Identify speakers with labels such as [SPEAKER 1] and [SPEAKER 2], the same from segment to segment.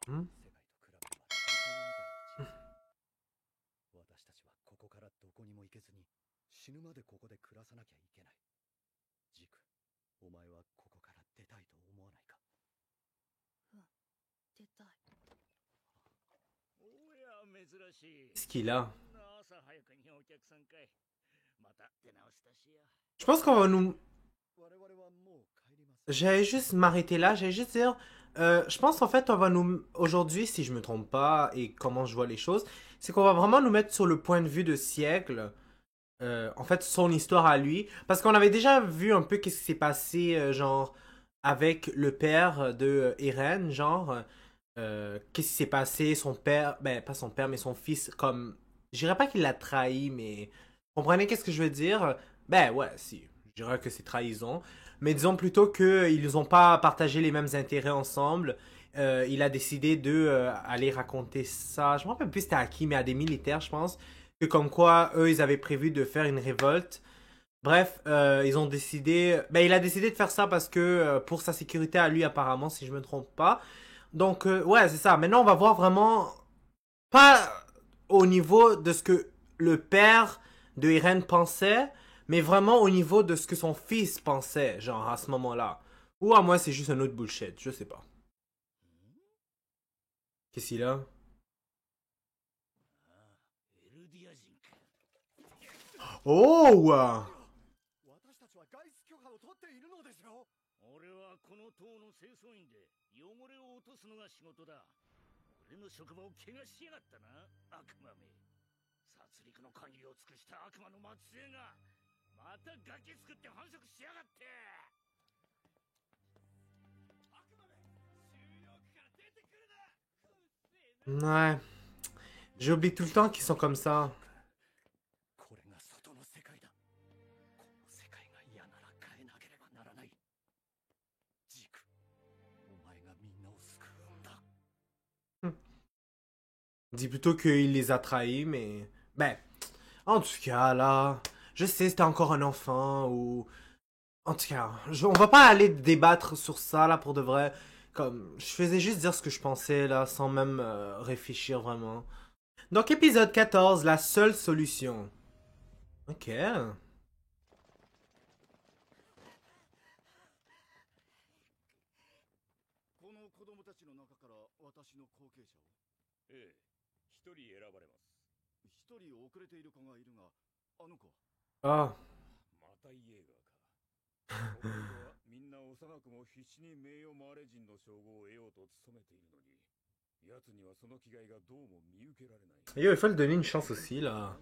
[SPEAKER 1] Hmm?
[SPEAKER 2] 私たちはここからどこにも行けずに死ぬまでここで暮らさなきゃいけない。ジク、お前はここから出たいと思わないか？
[SPEAKER 3] うん、出たい。
[SPEAKER 4] おや、珍しい。
[SPEAKER 1] Qu'est-ce qu'il a?
[SPEAKER 4] 朝早くにお客さんかい。また出直したしや。
[SPEAKER 1] Je pense qu'on va nous... J'allais juste m'arrêter là, j'allais juste dire... je pense en fait on va nous... Aujourd'hui, si je me trompe pas, et comment je vois les choses, c'est qu'on va vraiment nous mettre sur le point de vue de Siècle. En fait, son histoire à lui. Parce qu'on avait déjà vu un peu qu'est-ce qui s'est passé, genre, avec le père de Eren, genre... qu'est-ce qui s'est passé, son père... Ben, pas son père, mais son fils, comme... Je dirais pas qu'il l'a trahi, mais... Comprenez qu'est-ce que je veux dire? Ben, ouais, si. Je dirais que c'est trahison. Mais disons plutôt qu'ils n'ont pas partagé les mêmes intérêts ensemble. Il a décidé de aller raconter ça. Je me rappelle plus c'était à qui, mais à des militaires, je pense. Que comme quoi, eux, ils avaient prévu de faire une révolte. Bref, ils ont décidé... Ben, il a décidé de faire ça parce que pour sa sécurité à lui, apparemment, si je me trompe pas. Donc, ouais, c'est ça. Maintenant, on va voir vraiment... Pas au niveau de ce que le père de Eren pensait, mais vraiment au niveau de ce que son fils pensait, genre, à ce moment-là. Ou à moi, c'est juste un autre bullshit, je sais pas. Qu'est-ce qu'il a? Oh!
[SPEAKER 4] 俺はこの塔の清掃員で汚れを落とすのが仕事だ。俺の職場を怪我しやがったな、悪魔め。殺戮の限りを尽くした悪魔の末裔がまたガキ作って繁殖しやがって。悪魔め、収容区から出てくるな。
[SPEAKER 1] Ouais. J'oublie tout le temps qu'ils sont comme ça. Dis plutôt qu'il les a trahis, mais... Ben, en tout cas, là... Je sais, c'était encore un enfant, ou... En tout cas, on va pas aller débattre sur ça, là, pour de vrai. Comme, je faisais juste dire ce que je pensais, là, sans même réfléchir vraiment. Donc, épisode 14, la seule solution. Ok. Ah.
[SPEAKER 4] みんな幼くも必死に名誉マーレ人の称号を得ようと努めているのに、奴にはその気概がどうも見受けられない。
[SPEAKER 1] Yo, il faut lui donner une chance aussi, là.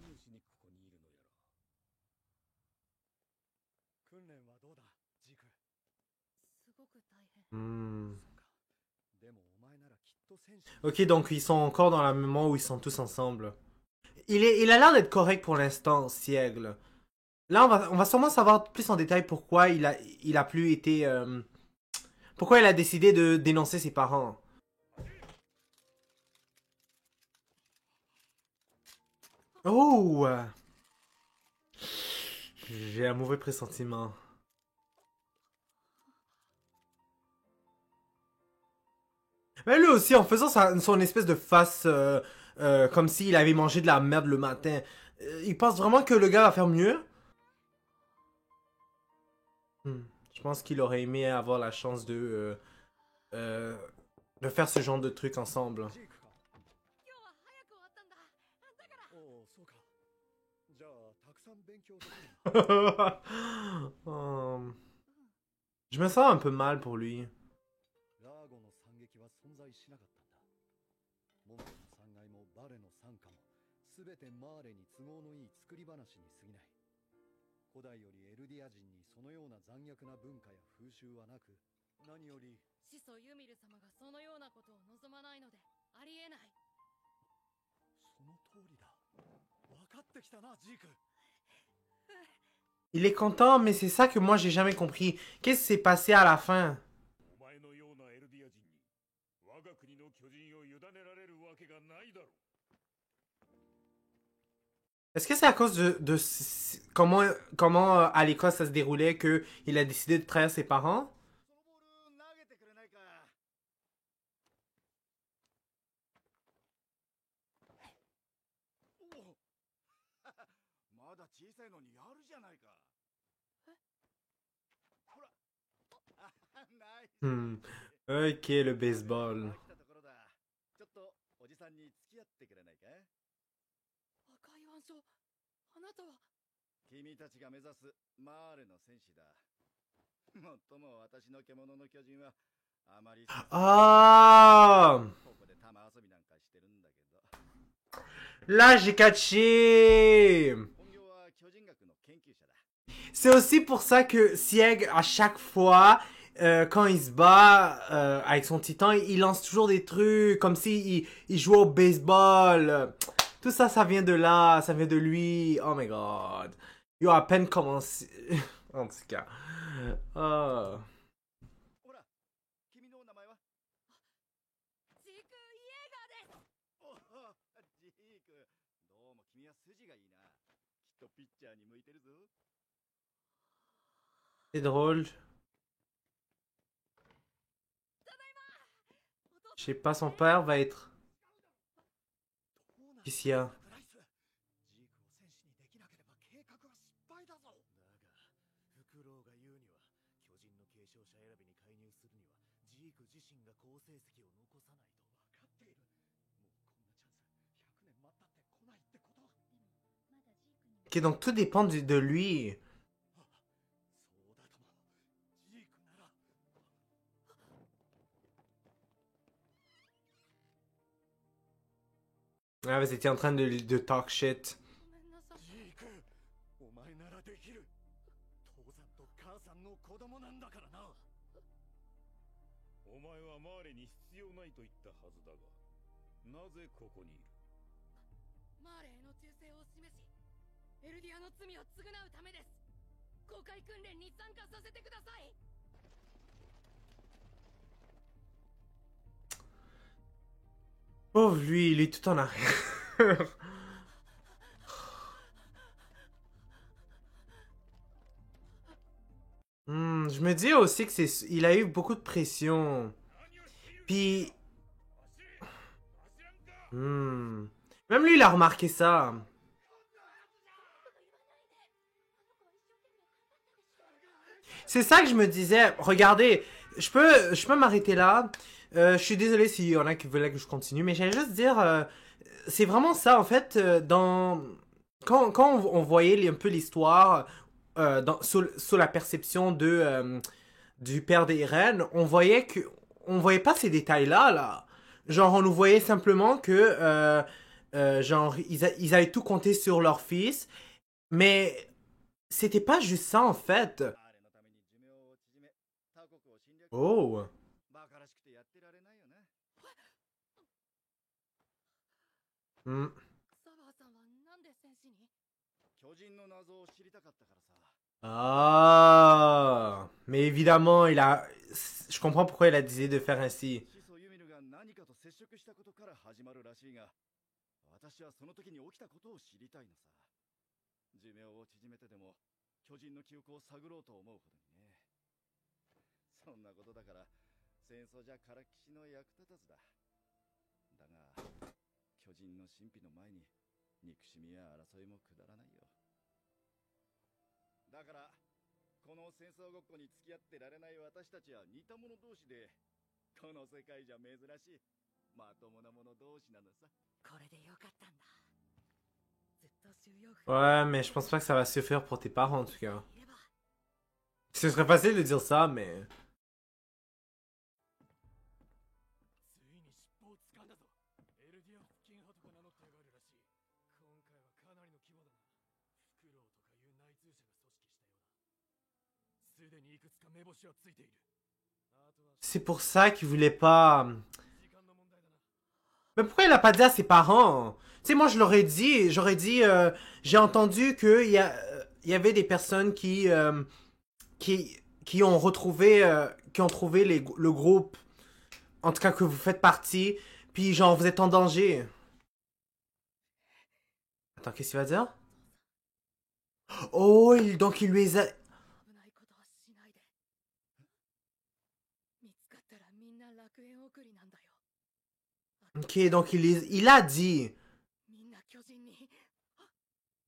[SPEAKER 1] Hmm. Ok, donc ils sont encore dans le moment où ils sont tous ensemble. Il a l'air d'être correct pour l'instant, Siègle. Là, on va sûrement savoir plus en détail pourquoi il a plus été... pourquoi il a décidé de dénoncer ses parents. Oh! J'ai un mauvais pressentiment. Mais lui aussi, en faisant son espèce de face comme s'il avait mangé de la merde le matin, il pense vraiment que le gars va faire mieux? Je pense qu'il aurait aimé avoir la chance de faire ce genre de truc ensemble. Oh. Je me sens un peu mal pour lui. Il est content, mais c'est ça que moi j'ai jamais compris. Qu'est-ce qui s'est passé à la fin? Est-ce que c'est à cause de comment à l'école ça se déroulait qu'il a décidé de trahir ses parents? Hmm. Ok, le baseball.
[SPEAKER 2] 飽きたところだ。ちょっとおじさんに付き合ってくれないか？
[SPEAKER 3] 赤い腕章、あなたは。
[SPEAKER 2] 君たちが目指すマーレの戦士だ。もっとも私の獣の巨人はあまり
[SPEAKER 1] Ah!
[SPEAKER 2] ここで玉遊びなんかしてるんだけど。
[SPEAKER 1] Là, j'ai catché!
[SPEAKER 2] 本業は巨人学の研究者だ。
[SPEAKER 1] C'est aussi pour ça que Sieg, à chaque fois, quand il se bat avec son titan, il lance toujours des trucs comme si il jouait au baseball. Tout ça, ça vient de là, ça vient de lui. Oh my god. Yo, à peine commencé. En tout cas. Ah.
[SPEAKER 2] ほら、君の名前は？
[SPEAKER 3] ジーク・イエーガーです。
[SPEAKER 2] おお、ジーク。どうも君は筋がいいな。きっとピッチャーに向いてるぞ。
[SPEAKER 1] C'est drôle. Je sais pas, son père va être... Qu'est-ce qu'il y a?
[SPEAKER 2] ジークを戦士にできなければ計画は失敗だぞ。だが、フクロウが言うには、巨人の継承者選びに介入するには、ジーク自身が好成績を残さないと分かっている。もうこんなチャンス、100年待ったって来ないってこと。
[SPEAKER 1] Ok, donc tout dépend de lui.
[SPEAKER 2] そうだとも。ジークなら。
[SPEAKER 1] Ah, vous étiez en train de talk shit.
[SPEAKER 3] ごめんなさい。
[SPEAKER 2] ジーク、お前ならできる。父さんと母さんの子供なんだからな。
[SPEAKER 4] お前はマーレに必要ないと言ったはずだが、なぜここにいる？
[SPEAKER 3] マーレへの忠誠を示し、エルディアの罪を償うためです。公開訓練に参加させてください。
[SPEAKER 1] Pauvre lui, il est tout en arrière. Je me dis aussi que il a eu beaucoup de pression. Puis, même lui, il a remarqué ça. C'est ça que je me disais. Regardez, je peux m'arrêter là. Je suis désolé s'il y en a qui voulaient que je continue, mais j'allais juste dire, c'est vraiment ça en fait. Quand on voyait un peu l'histoire sous la perception du père des reines, on voyait pas ces détails-là là. Genre on nous voyait simplement que genre ils avaient tout compté sur leur fils, mais c'était pas juste ça en fait.
[SPEAKER 2] マーレのために寿命を縮め、他国を侵略。
[SPEAKER 1] Oh.
[SPEAKER 2] バカらしくてやってられないよな。
[SPEAKER 1] Hmm.
[SPEAKER 3] サバーさんはなんで戦士に？
[SPEAKER 2] 巨人の謎を知りたかったからさ。
[SPEAKER 1] Ah, mais évidemment, je comprends pourquoi il a décidé de faire ainsi.
[SPEAKER 2] 始祖ユミルが何かと接触したことから始まるらしいが、私はその時に起きたことを知りたいのさ。寿命を縮めてでも巨人の記憶を探ろうと思うほどにね。そんなことだから戦争じゃからっきしの役立たずだ。だが巨人の神秘の前に憎しみや争いもくだらないよ。だからこの戦争ごっこに付き合ってられない私たちは似た者同士で、この世界じゃ珍しいまともな者同士なのさ。
[SPEAKER 3] これでよかったんだ。ずっと収容府
[SPEAKER 1] Ouais, mais je pense pas que ça va suffire pour tes parents en tout cas.
[SPEAKER 3] にいれば。
[SPEAKER 1] Ce serait facile de dire ça, mais...
[SPEAKER 2] ついに尻尾を掴んだぞ。エルディアン付近派とか名乗ってやがるらしい。今回はかなりの規模だな。フクロウとかいう内通者が組織したようだ。すでにいくつか目星はついている。あとは
[SPEAKER 1] C'est pour ça qu'il voulait pas...
[SPEAKER 2] 時間の問題だな。
[SPEAKER 1] Mais pourquoi il a pas dit à ses parents? Tu sais, moi je l'aurais dit, j'aurais dit, j'ai entendu que il y avait des personnes qui ont retrouvé, qui ont trouvé le groupe, en tout cas que vous faites partie, puis genre vous êtes en danger. Attends, qu'est-ce qu'il va dire? Oh, donc il lui a...
[SPEAKER 3] 危ないことはしないで。見つかったらみんな楽園送りなんだよ。
[SPEAKER 1] Ok, donc il a dit.
[SPEAKER 3] みんな巨人に。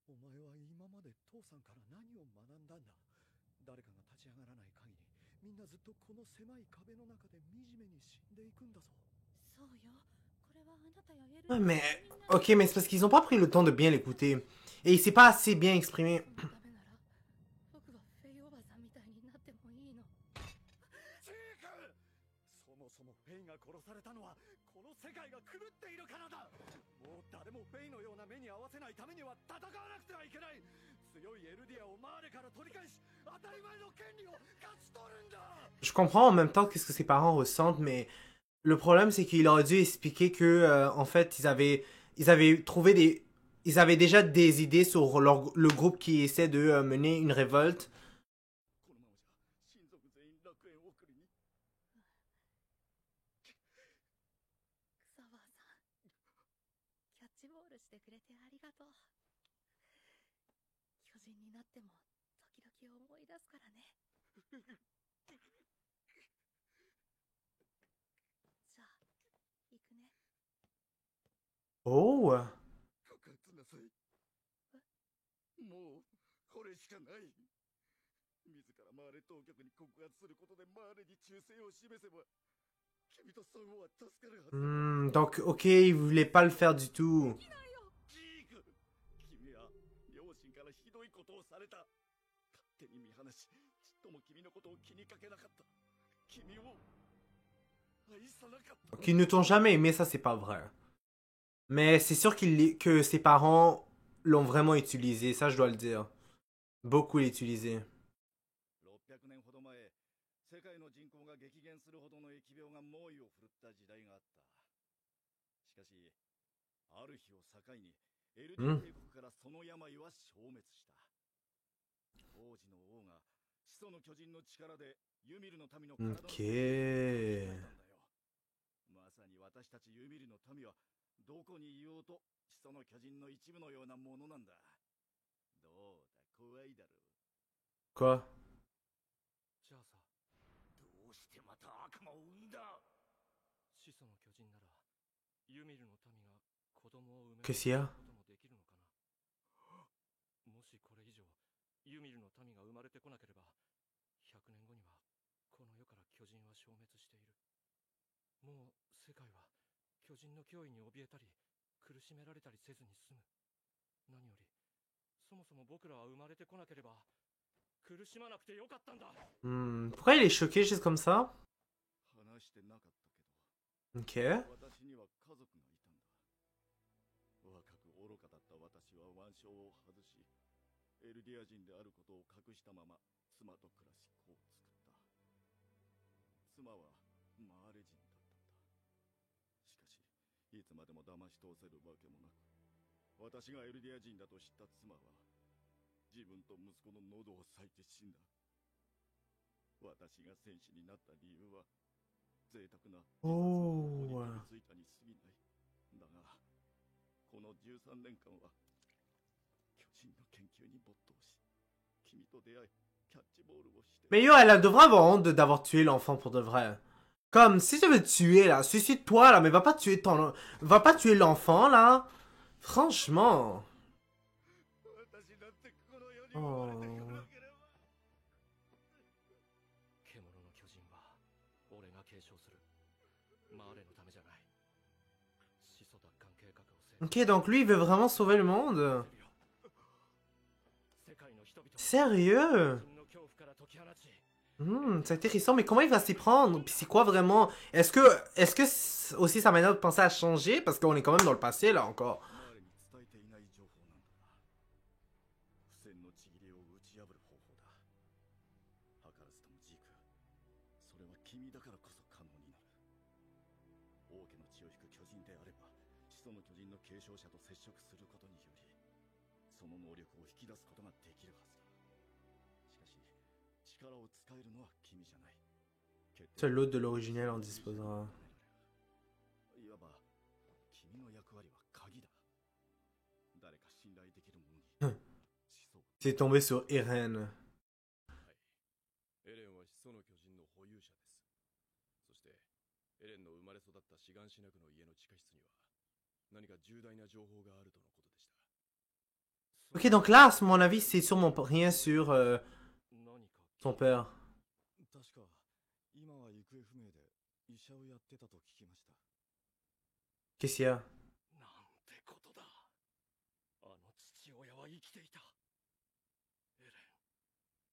[SPEAKER 2] お前は今まで父さんから何を学んだんだ。誰かが立ち上がらない限りみんなずっとこの狭い壁の中で惨めに死んでいくんだぞ。
[SPEAKER 3] そうよ。これはあなたやエル
[SPEAKER 1] Ouais, mais... Ok, mais c'est parce qu'ils ont pas pris le temps de bien l'écouter. Et il s'est pas assez bien exprimé.
[SPEAKER 3] そのためなら僕はフェイおばさんみたいになってもいいの。
[SPEAKER 2] ジーク！そもそもフェイが殺されたのはこの世界が狂っているからだ。もう誰もフェイのような目に合わせないためには戦わなくてはいけない。強いエルディアをマーレから取り返し、当たり前の権利を勝ち取るんだ。
[SPEAKER 1] Je comprends en même temps qu'est-ce que ses parents ressentent, mais le problème c'est qu'il aurait dû expliquer que en fait ils avaient trouvé des ils avaient déjà des idées sur le groupe qui essaie de mener une révolte.
[SPEAKER 2] このままじゃ親族全員楽園送りに。
[SPEAKER 3] 草葉さん、キャッチボールしてくれてありがとう。巨人になっても時々思い出すからね。じゃあ、行くね。
[SPEAKER 1] Oh,
[SPEAKER 2] 告発なさい。もうこれしかない。自らマーレ当局に告発することでマーレに忠誠を示せば、君とソンは助かるはずだ。
[SPEAKER 1] donc ok, il voulait pas le faire du tout.
[SPEAKER 2] ジーク、君は両親からひどいことをされた。勝手に見放し、ちっとも君のことを気にかけなかった。君を愛さなかった。
[SPEAKER 1] Qu'ils ne t'ont jamais aimé, ça c'est pas vrai. Mais c'est sûr que ses parents l'ont vraiment utilisé, ça je dois le dire. Beaucoup l'utiliser.
[SPEAKER 2] 600年ほど前、世界の人口が激減するほどの疫病が猛威を振るった時代があった。しかし、ある日を境に、エルディア帝国からその病は消滅した。当時の王が始祖の巨人の力でユミルの民の体を
[SPEAKER 1] Ok.
[SPEAKER 2] まさに私たちユミルの民はどこにいようと始祖の巨人の一部のようなものなんだ。どうだ、怖いだろう。
[SPEAKER 1] Quoi?
[SPEAKER 2] じゃあさ、
[SPEAKER 4] どうしてまた悪魔を生んだ。
[SPEAKER 2] 始祖の巨人ならユミルの民が子供を産める
[SPEAKER 1] Qu'est-ce qu'il y a?
[SPEAKER 2] こともできるのかな。もしこれ以上ユミルの民が生まれてこなければ、100年後にはこの世から巨人は消滅している。もう世界は巨人の脅威に怯えたり苦しめられたりせずに済む。何よりそもそも僕らは生まれてこなければ苦しまなくてよかったんだ。
[SPEAKER 1] Pourquoi il est choqué juste comme ça?
[SPEAKER 2] 話してなかったけど、
[SPEAKER 1] Ok.
[SPEAKER 2] 私には家族がいたんだ。若く愚かだった私は腕章を外し、エルディア人であることを隠したまま妻と暮らし子を作った。妻はマーレ人だったんだ。しかし、いつまでも騙し通せるわけもなく、私がエルディア人だと知った妻は、自分と息子の喉を裂いて死んだ。私が戦士になった理由は、贅沢な
[SPEAKER 1] おー
[SPEAKER 2] 自殺に飛びついたに過ぎない。だが、この13年間は巨人の研究に没頭し、君と出会い、キャッチボールをして。
[SPEAKER 1] Mais yo, elle devrait avoir honte d'avoir tué l'enfant pour de vrai. Comme, si tu veux te tuer là, suicide-toi là, mais va pas tuer va pas tuer l'enfant là. Franchement.
[SPEAKER 2] 私だってこの世に生まれてこなければ。獣の巨人は俺が継承する。マーレのためじゃない。始祖奪還計画をせ。
[SPEAKER 1] Ok, donc lui il veut vraiment sauver le monde.
[SPEAKER 2] 世界の人々
[SPEAKER 1] Sérieux?
[SPEAKER 2] の恐怖から解き放ち。
[SPEAKER 1] C'est intéressant, mais comment il va s'y prendre? Puis c'est quoi vraiment? Est-ce que aussi sa manière de penser a changé? Parce qu'on est quand même dans le passé là encore.
[SPEAKER 2] マーレに伝えていない情報なんだ。付箋のちぎりを打ち破る方法だ。図らずともジーク、それは君だからこそ可能になる。王家の血を引く巨人であれば、始祖の巨人の継承者と接触することにより、その能力を引き出すことができるはずだ。しかし、力を使えるのは君じゃない。
[SPEAKER 1] Seul l'autre de l'originel en disposera.
[SPEAKER 2] いわば君の役割は鍵だ。誰か信頼できるものに。
[SPEAKER 1] C'est tombé sur Eren.
[SPEAKER 5] エレンは始祖の巨人の保有者です。そしてエレンの生まれ育ったシガンシナ区の家の地下室には何か重大な情報があるとのことでした。
[SPEAKER 1] Ok, donc là, à mon avis, c'est sûrement rien sur son père.
[SPEAKER 2] 確か今は行方不明で医者をやってたと聞きました。
[SPEAKER 1] Qu'est-ce qu'il y a?
[SPEAKER 4] なんてことだ。あの父親は生きていた。エレン、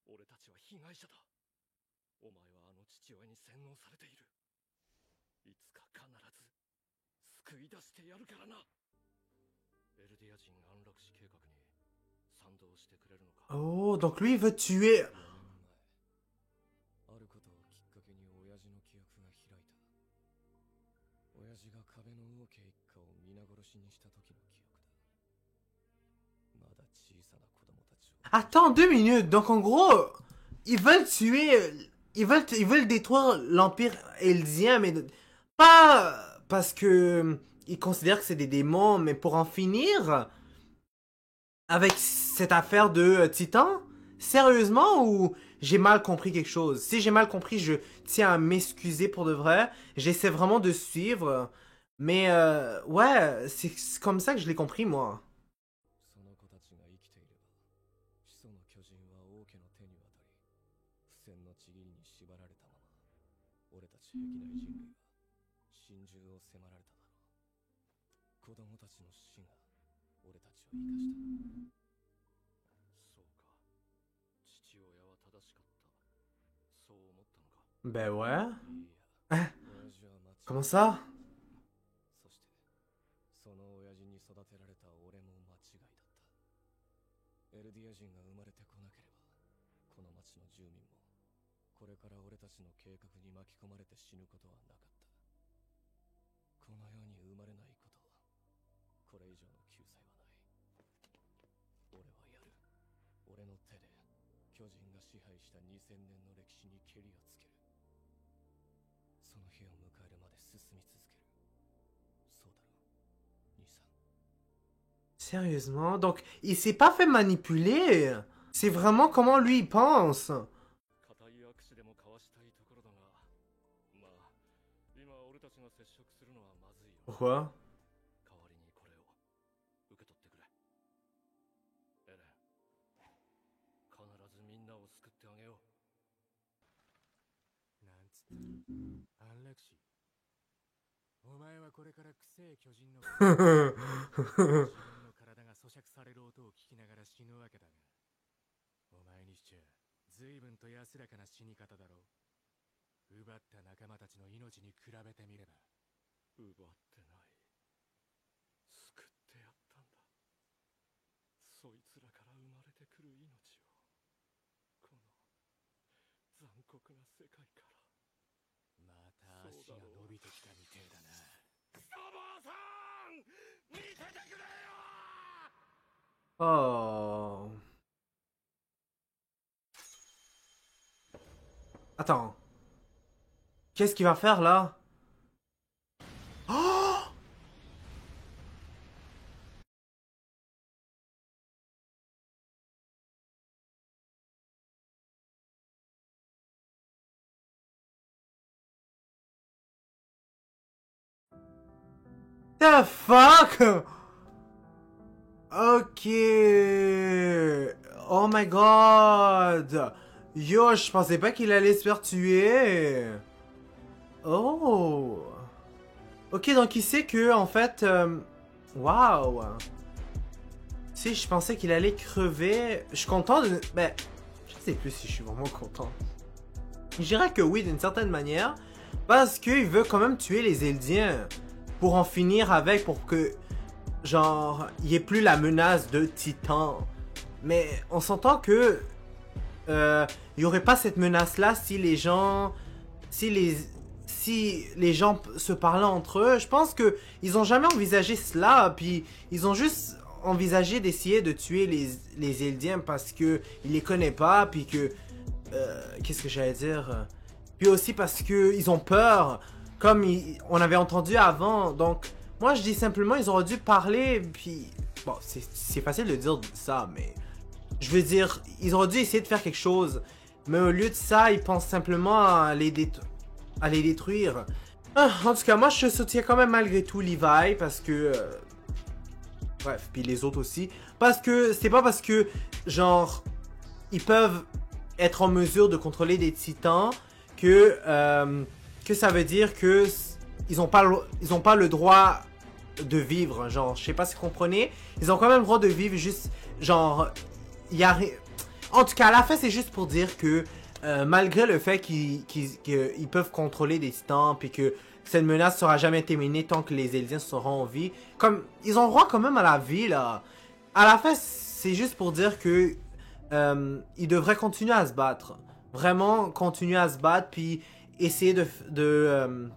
[SPEAKER 4] 俺たちは被害者だ。お前はあの父親に洗脳されている。いつか必ず救い出してやるからな。エルディア人安楽死計画に賛同してくれるのか。
[SPEAKER 1] Oh, donc lui il veut tuer.
[SPEAKER 5] あることをきっかけに親父の記憶が開いた。親父が壁の王家一家を皆殺しにした時の記憶だ。まだ小さな子供たちを。
[SPEAKER 1] Attends 2 minutes. Donc en gros, ils veulent tuer, ils veulent détruire l'empire eldien, mais pas parce que ils considèrent que c'est des démons, mais pour en finir avec cette affaire de titan. Sérieusement ou j'ai mal compris quelque chose? Si j'ai mal compris, je tiens à m'excuser pour de vrai. J'essaie vraiment de suivre. Mais ouais, c'est comme ça que je l'ai compris, moi.
[SPEAKER 5] その子たちが生きていれば、始祖の巨人は王家の手に渡り、不戦のちぎりに縛られたまま、俺たち壁内人類は心中を迫られただろう。子供たちの死が俺たちを生かした。
[SPEAKER 4] そうか。父親は正しかった。そう思ったのか。
[SPEAKER 1] Ben ouais.
[SPEAKER 5] いいや、親父は間違
[SPEAKER 1] Comment ça?
[SPEAKER 5] そして、その親父に育てられた俺も間違いだった。エルディア人が生まれてこなければ、この町の住民も、これから俺たちの計画に巻き込まれて死ぬことはなかった。この世に生まれないことは、これ以上の救済はない。俺はやる。俺の手で、巨人が支配した2000年の歴史にケリをつける。その日を迎えるまで進み続ける。そうだろう、兄さん。
[SPEAKER 1] Sérieusement? Donc, il s'est pas fait manipuler. C'est vraiment comment lui il pense.
[SPEAKER 4] 固い握手でも交わしたいところだが、まあ、今俺たちが接触するのはまずいよ。
[SPEAKER 1] Pourquoi?
[SPEAKER 4] 代わりにこれを受け取ってくれ。エレン、必ずみんなを救ってあげよう。
[SPEAKER 6] なんつった安楽死。お前はこれからくせえ巨人の自分の体が咀嚼される音を聞きながら死ぬわけだが、お前にしちゃ随分と安らかな死に方だろう。奪った仲間たちの命に比べてみれば。
[SPEAKER 4] 奪ってない。救ってやったんだ。そいつらから生まれてくる命を。この残酷な世界から。
[SPEAKER 6] また足が伸びてきたみてえだな。
[SPEAKER 4] クソ坊さん、見ててくれよ。
[SPEAKER 1] Oh. Attends. Qu'est-ce qu'il va faire là? Oh! The fuck? Ok. Oh my god. Yo, je pensais pas qu'il allait se faire tuer. Oh. Ok, donc il sait que, en fait... Waouh. Si, je pensais qu'il allait crever. Je suis content de... Ben, je sais plus si je suis vraiment content. Je dirais que oui, d'une certaine manière. Parce qu'il veut quand même tuer les Eldiens. Pour en finir avec, pour que... Genre, il n'y ait plus la menace de Titan. Mais on s'entend que... il n'y aurait pas cette menace-là si les gens... Si les gens se parlaient entre eux. Je pense que ils ont jamais envisagé cela. Puis ils ont juste envisagé d'essayer de tuer les Eldiens parce que ils les connaissent pas. Puis que... Qu'est-ce que j'allais dire? Puis aussi parce que ils ont peur. Comme on avait entendu avant. Donc, moi je dis simplement, ils auraient dû parler. Puis... Bon, c'est facile de dire ça, mais... Je veux dire, ils auraient dû essayer de faire quelque chose. Mais au lieu de ça, ils pensent simplement à les détruire. Ah, en tout cas, moi, je soutiens quand même malgré tout Levi. Parce que... Bref, puis les autres aussi. Parce que c'est pas parce que, genre, ils peuvent être en mesure de contrôler des titans que ça veut dire que ils ont pas le droit de vivre, genre, je sais pas si vous comprenez, ils ont quand même le droit de vivre, juste, genre, il y a rien... En tout cas, à la fin, c'est juste pour dire que, malgré le fait qu'ils peuvent contrôler des titans, puis que cette menace sera jamais terminée tant que les Eldiens seront en vie, comme, ils ont le droit quand même à la vie, là. À la fin, c'est juste pour dire que, ils devraient continuer à se battre. Vraiment, continuer à se battre, puis essayer de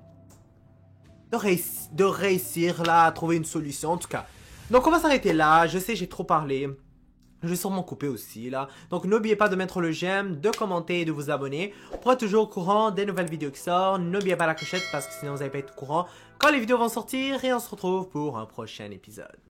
[SPEAKER 1] réussir là à trouver une solution en tout cas. Donc on va s'arrêter là, je sais j'ai trop parlé. Je vais sûrement couper aussi là. Donc n'oubliez pas de mettre le j'aime, de commenter et de vous abonner. Pour être toujours au courant des nouvelles vidéos qui sortent. N'oubliez pas la clochette parce que sinon vous n'allez pas être au courant quand les vidéos vont sortir. Et on se retrouve pour un prochain épisode.